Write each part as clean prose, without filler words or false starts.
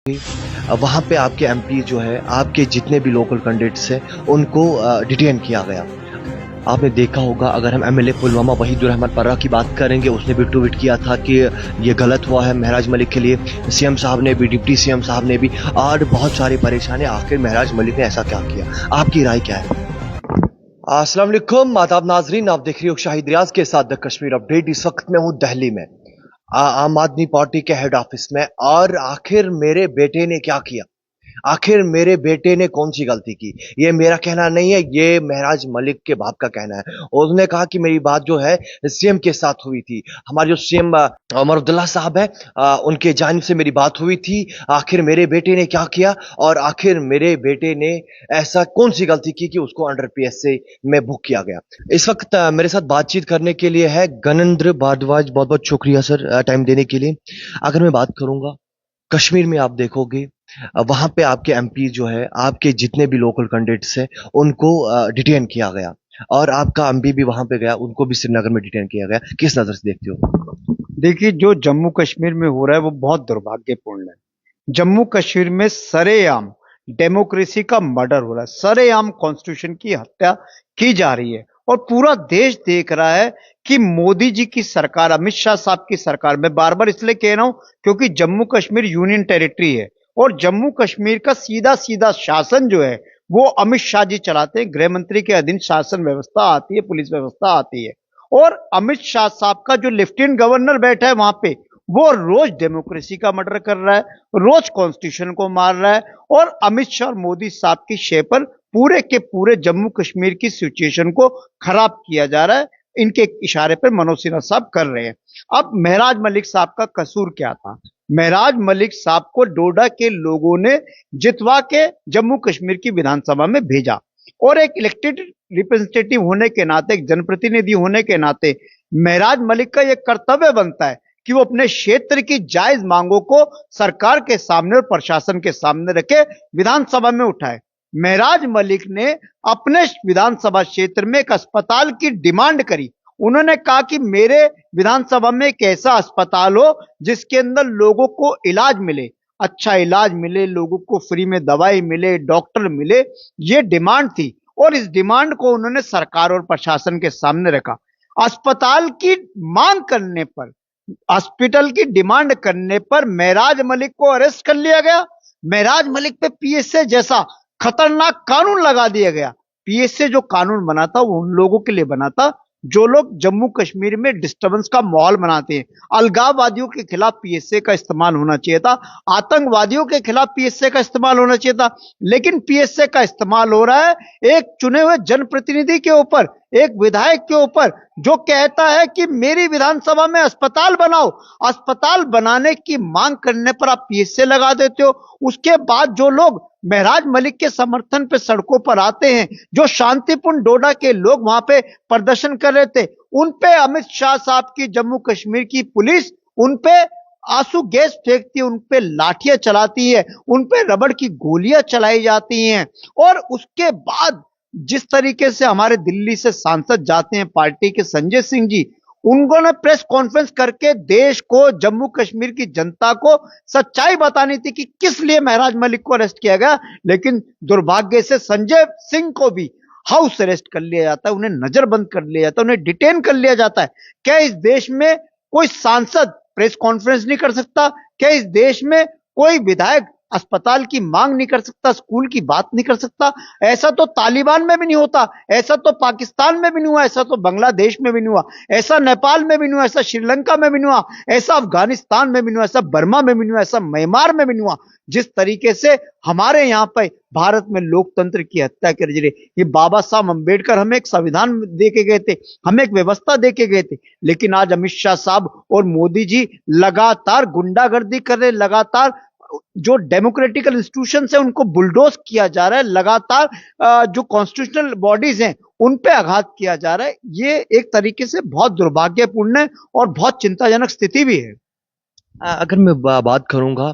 वहाँ पे आपके एमपी जो है, आपके जितने भी लोकल कैंडिडेट्स हैं, उनको डिटेन किया गया। आपने देखा होगा, अगर हम एमएलए पुलवामा वहीदुर रहमान पर्रा की बात करेंगे, उसने भी ट्वीट किया था कि ये गलत हुआ है महराज मलिक के लिए। सीएम साहब ने भी, डिप्टी सीएम साहब ने भी, और बहुत सारी परेशानी। आखिर महराज मलिक ने ऐसा क्या किया? आपकी राय क्या है? अस्सलाम वालेकुम, आदाब नाजरीन, आप देख रही हो शाहिद रियाज के साथ द कश्मीर अपडेट। इस वक्त मैं हूँ दिल्ली में, आम आदमी पार्टी के हेड ऑफिस में। और आखिर मेरे बेटे ने क्या किया? आखिर मेरे बेटे ने कौन सी गलती की? ये मेरा कहना नहीं है, ये महराज मलिक के बाप का कहना है। उसने कहा कि मेरी बात जो है सीएम के साथ हुई थी। हमारे जो सीएम उमर अब्दुल्ला साहब है, उनके जानिब से मेरी बात हुई थी। आखिर मेरे बेटे ने क्या किया, और आखिर मेरे बेटे ने ऐसा कौन सी गलती की कि उसको अंडर पीएसए में बुक किया गया? इस वक्त मेरे साथ बातचीत करने के लिए है गणेंद्र भारद्वाज। बहुत बहुत शुक्रिया सर टाइम देने के लिए। अगर मैं बात करूंगा, कश्मीर में आप देखोगे, वहाँ पे आपके एमपी जो है, आपके जितने भी लोकल कैंडिडेट्स हैं, उनको डिटेन किया गया। और आपका एमपी भी वहाँ पे गया, उनको भी श्रीनगर में डिटेन किया गया। किस नज़र से देखते हो? देखिए, जो जम्मू कश्मीर में हो रहा है वो बहुत दुर्भाग्यपूर्ण है। जम्मू कश्मीर में सरेआम डेमोक्रेसी का मर्डर हो रहा है, सरेआम कॉन्स्टिट्यूशन की हत्या की जा रही है, और पूरा देश देख रहा है कि मोदी जी की सरकार, अमित शाह साहब की सरकार, मैं बार बार इसलिए कह रहा हूं क्योंकि जम्मू कश्मीर यूनियन टेरिटरी है, और जम्मू कश्मीर का सीधा सीधा शासन जो है वो अमित शाह जी चलाते हैं। गृह मंत्री के अधीन शासन व्यवस्था आती है, पुलिस व्यवस्था आती है, और अमित शाह साहब का जो लेफ्टिनेंट गवर्नर बैठा है वहां पे, वो रोज डेमोक्रेसी का मर्डर कर रहा है, रोज कॉन्स्टिट्यूशन को मार रहा है, और अमित शाह और मोदी साहब की शय पर पूरे के पूरे जम्मू कश्मीर की सिचुएशन को खराब किया जा रहा है। इनके इशारे पर मनोज सिन्हा साहब कर रहे हैं। अब महराज मलिक साहब का कसूर क्या था? महराज मलिक साहब को डोडा के लोगों ने जितवा के जम्मू कश्मीर की विधानसभा में भेजा, और एक इलेक्टेड रिप्रेजेंटेटिव होने के नाते, एक जनप्रतिनिधि होने के नाते, महराज मलिक का यह कर्तव्य बनता है कि वो अपने क्षेत्र की जायज मांगों को सरकार के सामने और प्रशासन के सामने रखे, विधानसभा में उठाए। महराज मलिक ने अपने विधानसभा क्षेत्र में एक अस्पताल की डिमांड करी। उन्होंने कहा कि मेरे विधानसभा में एक ऐसा अस्पताल हो जिसके अंदर लोगों को इलाज मिले, अच्छा इलाज मिले, लोगों को फ्री में दवाई मिले, डॉक्टर मिले। ये डिमांड थी, और इस डिमांड को उन्होंने सरकार और प्रशासन के सामने रखा। अस्पताल की मांग करने पर, हॉस्पिटल की डिमांड करने पर महराज मलिक को अरेस्ट कर लिया गया। महराज मलिक पे पीएसए जैसा खतरनाक कानून लगा दिया गया। पीएसए जो कानून बना था वो उन लोगों के लिए बना था जो लोग जम्मू कश्मीर में डिस्टर्बेंस का माहौल बनाते हैं। अलगाववादियों के खिलाफ पीएसए का इस्तेमाल होना चाहिए था, आतंकवादियों के खिलाफ पीएसए का इस्तेमाल होना चाहिए था, लेकिन पीएसए का इस्तेमाल हो रहा है एक चुने हुए जनप्रतिनिधि के ऊपर, एक विधायक के ऊपर, जो कहता है कि मेरी विधानसभा में अस्पताल बनाओ। अस्पताल बनाने की मांग करने पर आप पीएसए लगा देते हो। उसके बाद जो लोग महराज मलिक के समर्थन पे सड़कों पर आते हैं, जो शांतिपूर्ण डोडा के लोग वहां पे प्रदर्शन कर रहे थे, उन पे अमित शाह साहब की जम्मू कश्मीर की पुलिस उन पे आंसू गैस फेंकती है, उन पे लाठियां चलाती है, उन पे रबड़ की गोलियां चलाई जाती हैं। और उसके बाद जिस तरीके से हमारे दिल्ली से सांसद जाते हैं पार्टी के संजय सिंह जी, उन्होंने प्रेस कॉन्फ्रेंस करके देश को, जम्मू कश्मीर की जनता को सच्चाई बतानी थी कि किस लिए महराज मलिक को अरेस्ट किया गया, लेकिन दुर्भाग्य से संजय सिंह को भी हाउस अरेस्ट कर लिया जाता है, उन्हें नजरबंद कर लिया जाता है, उन्हें डिटेन कर लिया जाता है। क्या इस देश में कोई सांसद प्रेस कॉन्फ्रेंस नहीं कर सकता? क्या इस देश में कोई विधायक अस्पताल की मांग नहीं कर सकता, स्कूल की बात नहीं कर सकता? ऐसा तो तालिबान में भी नहीं होता, ऐसा तो पाकिस्तान में भी नहीं हुआ, ऐसा तो बांग्लादेश में भी नहीं हुआ, ऐसा नेपाल में भी नहीं हुआ, ऐसा श्रीलंका में भी नहीं हुआ, ऐसा अफगानिस्तान में भी नहीं हुआ, ऐसा बर्मा में भी नहीं हुआ, ऐसा म्यांमार में भी नहीं हुआ। जिस तरीके से हमारे यहाँ पर भारत में लोकतंत्र की हत्या कर रही, ये बाबा साहब अंबेडकर हमें एक संविधान दे के गए थे, हमें एक व्यवस्था दे के गए थे, लेकिन आज अमित शाह साहब और मोदी जी लगातार गुंडागर्दी कर रहे, लगातार जो डेमोक्रेटिकल इंस्टीट्यूशन है उनको बुलडोज किया जा रहा है, लगातार जो कॉन्स्टिट्यूशनल बॉडीज हैं उन पे आघात किया जा रहा है। ये एक तरीके से बहुत दुर्भाग्यपूर्ण है और बहुत चिंताजनक स्थिति भी है। अगर मैं बात करूंगा,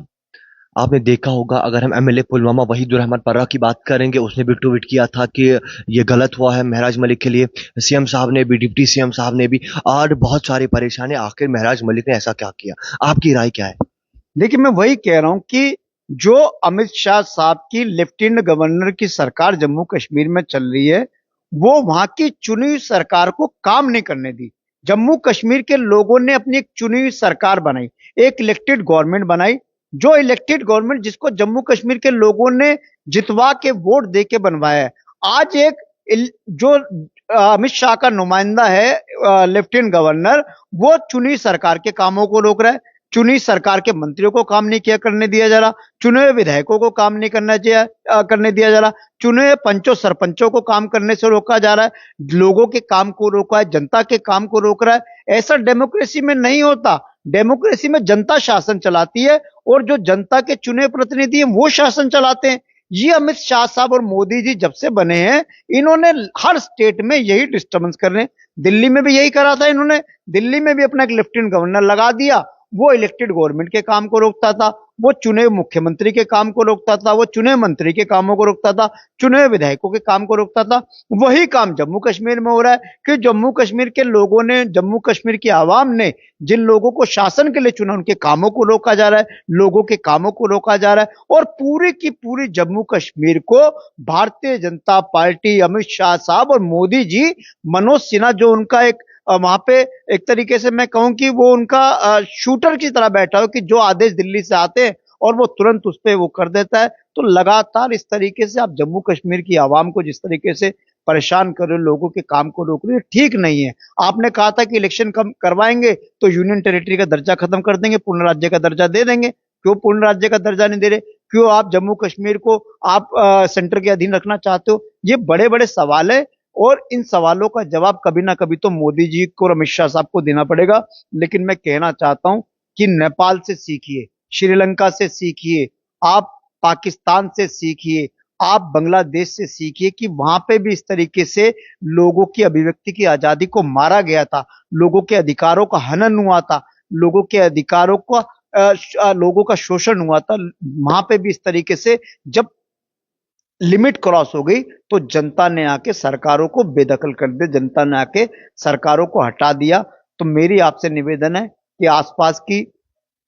आपने देखा होगा, अगर हम एमएलए पुलवामा वहीदुर रहमान पर्रा की बात करेंगे, उसने भी ट्वीट किया था कि ये गलत हुआ है महराज मलिक के लिए। सीएम साहब ने भी, डिप्टी सीएम साहब ने भी, और बहुत सारी परेशानी। आखिर महराज मलिक ने ऐसा क्या किया? आपकी राय क्या है? देखिए, मैं वही कह रहा हूं कि जो अमित शाह साहब की लेफ्टिनेंट गवर्नर की सरकार जम्मू कश्मीर में चल रही है, वो वहां की चुनी हुई सरकार को काम नहीं करने दी। जम्मू कश्मीर के लोगों ने अपनी एक चुनी हुई सरकार बनाई, एक इलेक्टेड गवर्नमेंट बनाई। जो इलेक्टेड गवर्नमेंट जिसको जम्मू कश्मीर के लोगों ने जितवा के वोट दे के बनवाया है, आज एक जो अमित शाह का नुमाइंदा है लेफ्टिनेंट गवर्नर, वो चुनी सरकार के कामों को रोक रहा है। चुनी सरकार के मंत्रियों को काम नहीं किया करने दिया जा रहा, चुने हुए विधायकों को काम नहीं करने दिया जा रहा, चुने हुए पंचों सरपंचों को काम करने से रोका जा रहा है, लोगों के काम को रोका है, जनता के काम को रोक रहा है। ऐसा डेमोक्रेसी में नहीं होता। डेमोक्रेसी में जनता शासन चलाती है और जो जनता के चुने प्रतिनिधि हैं वो शासन चलाते हैं। ये अमित शाह साहब और मोदी जी जब से बने हैं, इन्होंने हर स्टेट में यही डिस्टर्बेंस कर रहे हैं। दिल्ली में भी यही करा था इन्होंने। दिल्ली में भी अपना एक लेफ्टिनेंट गवर्नर लगा दिया, वो इलेक्टेड गवर्नमेंट के काम को रोकता था, वो चुने मुख्यमंत्री के काम को रोकता था, वो चुने मंत्री के कामों को रोकता था, चुने विधायकों के काम को रोकता था। वही काम जम्मू कश्मीर में हो रहा है कि जम्मू कश्मीर के लोगों ने, जम्मू कश्मीर की आवाम ने जिन लोगों को शासन के लिए चुना, उनके कामों को रोका जा रहा है, लोगों के कामों को रोका जा रहा है। और पूरी की पूरी जम्मू कश्मीर को भारतीय जनता पार्टी, अमित शाह साहब और मोदी जी, मनोज सिन्हा जो उनका एक वहां पे एक तरीके से मैं कहूं कि वो उनका शूटर की तरह बैठा हो कि जो आदेश दिल्ली से आते हैं और वो तुरंत उस पर वो कर देता है। तो लगातार इस तरीके से आप जम्मू कश्मीर की आवाम को जिस तरीके से परेशान कर रहे हो, लोगों के काम को रोक रहे हो, ठीक नहीं है। आपने कहा था कि इलेक्शन कम करवाएंगे तो यूनियन टेरिटरी का दर्जा खत्म कर देंगे, पूर्ण राज्य का दर्जा दे देंगे। क्यों पूर्ण राज्य का दर्जा नहीं दे रहे? क्यों आप जम्मू कश्मीर को आप सेंटर के अधीन रखना चाहते हो? ये बड़े बड़े सवाल है और इन सवालों का जवाब कभी ना कभी तो मोदी जी को और अमित शाह साहब को देना पड़ेगा। लेकिन मैं कहना चाहता हूं कि नेपाल से सीखिए, श्रीलंका से सीखिए, आप पाकिस्तान से सीखिए, आप बांग्लादेश से सीखिए कि वहां पे भी इस तरीके से लोगों की अभिव्यक्ति की आजादी को मारा गया था, लोगों के अधिकारों का हनन हुआ था, लोगों के अधिकारों का लोगों का शोषण हुआ था। वहां पे भी इस तरीके से जब लिमिट क्रॉस हो गई तो जनता ने आके सरकारों को बेदखल कर दिया, जनता ने आके सरकारों को हटा दिया। तो मेरी आपसे निवेदन है कि आसपास की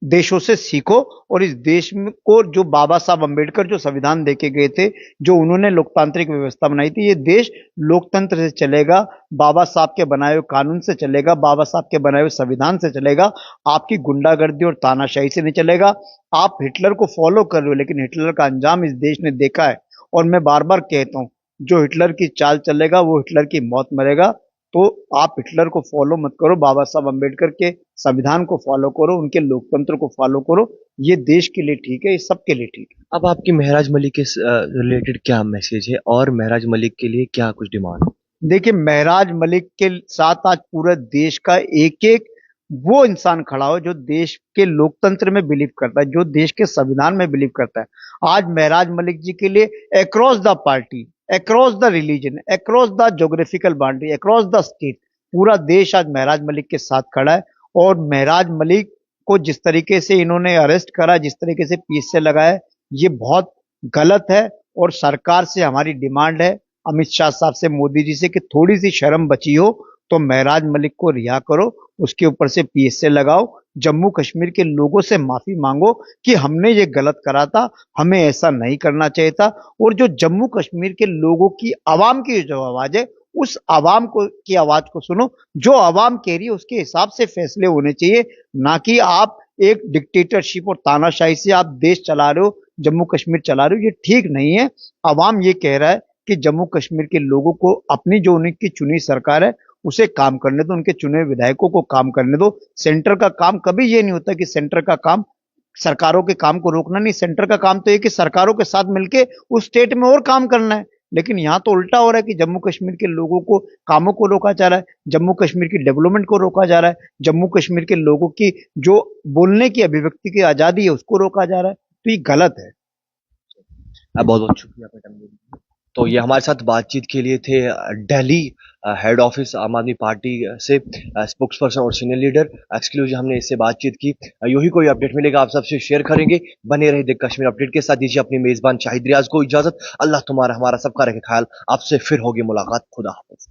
देशों से सीखो और इस देश में को जो बाबा साहब अंबेडकर जो संविधान देके गए थे, जो उन्होंने लोकतांत्रिक व्यवस्था बनाई थी, ये देश लोकतंत्र से चलेगा, बाबा साहब के बनाए हुए कानून से चलेगा, बाबा साहब के बनाए हुए संविधान से चलेगा। आपकी गुंडागर्दी और तानाशाही से नहीं चलेगा। आप हिटलर को फॉलो कर रहे हो, लेकिन हिटलर का अंजाम इस देश ने देखा है। और मैं बार बार कहता हूं, जो हिटलर की चाल चलेगा वो हिटलर की मौत मरेगा। तो आप हिटलर को फॉलो मत करो, बाबा साहब अंबेडकर के संविधान को फॉलो करो, उनके लोकतंत्र को फॉलो करो। ये देश के लिए ठीक है, ये सबके लिए ठीक है। अब आपकी महराज मलिक के रिलेटेड क्या मैसेज है और महराज मलिक के लिए क्या कुछ डिमांड? देखिए, महराज मलिक के साथ आज पूरे देश का एक एक वो इंसान खड़ा हो जो देश के लोकतंत्र में बिलीव करता है, जो देश के संविधान में बिलीव करता है। आज महराज मलिक जी के लिए across the party, across the religion, across the geographical boundary, across the state, पूरा देश आज महराज मलिक के साथ खड़ा है। और महराज मलिक को जिस तरीके से इन्होंने अरेस्ट करा, जिस तरीके से पीस से लगाया, ये बहुत गलत है। और सरकार से हमारी डिमांड है, अमित शाह साहब से, मोदी जी से, कि थोड़ी सी शर्म बची हो तो महराज मलिक को रिहा करो, उसके ऊपर से पीएसए लगाओ, जम्मू कश्मीर के लोगों से माफी मांगो कि हमने ये गलत करा था, हमें ऐसा नहीं करना चाहिए था। और जो जम्मू कश्मीर के लोगों की, आवाम की जो आवाज है, उस आवाम को की आवाज को सुनो। जो आवाम कह रही है उसके हिसाब से फैसले होने चाहिए, ना कि आप एक डिक्टेटरशिप और तानाशाही से आप देश चला रहे हो, जम्मू कश्मीर चला रहे हो। ये ठीक नहीं है। आवाम ये कह रहा है कि जम्मू कश्मीर के लोगों को अपनी जो उनकी चुनी सरकार है उसे काम करने दो, उनके चुने विधायकों को काम करने दो। सेंटर का काम कभी ये नहीं होता कि सेंटर का काम सरकारों के काम को रोकना नहीं। सेंटर का काम तो ये कि सरकारों के साथ मिलके उस स्टेट में और काम करना है। लेकिन यहां तो उल्टा हो रहा है कि जम्मू कश्मीर के लोगों को कामों को रोका जा रहा है, जम्मू कश्मीर की डेवलपमेंट को रोका जा रहा है, जम्मू कश्मीर के लोगों की जो बोलने की अभिव्यक्ति की आजादी है उसको रोका जा रहा है। तो ये गलत है। बहुत बहुत शुक्रिया आपका टाइम देने के लिए। तो ये हमारे साथ बातचीत के लिए थे दिल्ली हेड ऑफिस आम आदमी पार्टी से स्पोक्स पर्सन और सीनियर लीडर एक्सक्लूसिव हमने इससे बातचीत की। यूं ही कोई अपडेट मिलेगा आप सबसे शेयर करेंगे। बने रहे देख कश्मीर अपडेट के साथ। दीजिए अपनी मेजबान शाहिद रियाज को इजाजत। अल्लाह तुम्हारा हमारा सबका रखे ख्याल। आपसे फिर होगी मुलाकात। खुदा हाफिज।